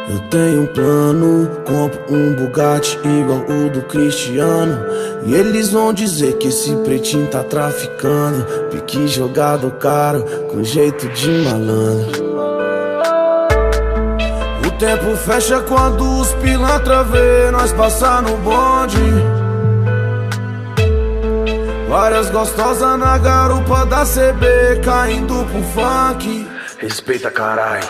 Eu tenho um plano, compro um Bugatti igual o do Cristiano. E eles vão dizer que esse pretinho tá traficando. Pique jogado caro, com jeito de malandro. O tempo fecha quando os pilantra vê nós passar no bonde. Várias gostosas na garupa da CB, caindo pro funk. Respeita, carai.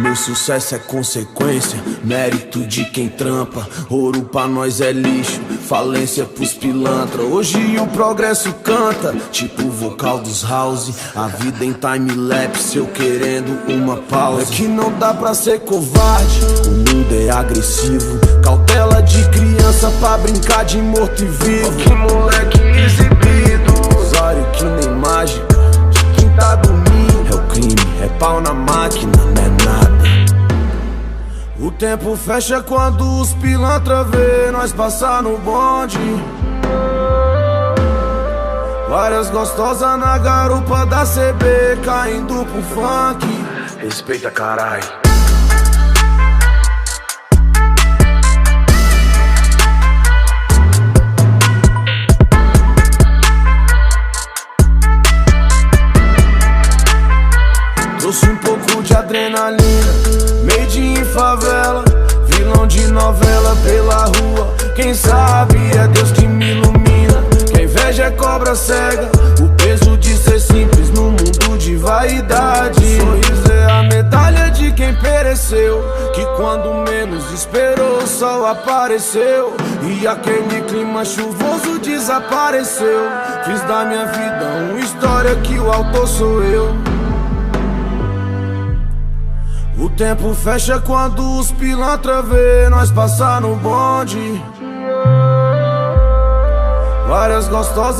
Meu sucesso é consequência, mérito de quem trampa. Ouro pra nós é lixo, falência pros pilantra. Hoje o progresso canta, tipo o vocal dos house. A vida em time-lapse, eu querendo uma pausa. É que não dá pra ser covarde, o mundo é agressivo. Cautela de criança pra brincar de morto e vivo. Que moleque exibido, Zório que nem mágica, de quem tá dormindo. É o crime, é pau na máquina, não é nada. O tempo fecha quando os pilantra vê nós passar no bonde. Várias gostosas na garupa da CB, caindo pro funk. respeita, carai. Trouxe um pouco de adrenalina, made in favela, vilão de novela pela rua. Quem sabe é Deus que me ilumina. Que a inveja é cobra cega, o peso de ser simples no mundo de vaidade. Sorriso é a medalha de quem pereceu, que quando menos esperou o sol apareceu. E aquele clima chuvoso desapareceu. Fiz da minha vida uma história que o autor sou eu. O tempo fecha quando os pilantra vê nós passar no bonde. Várias gostosas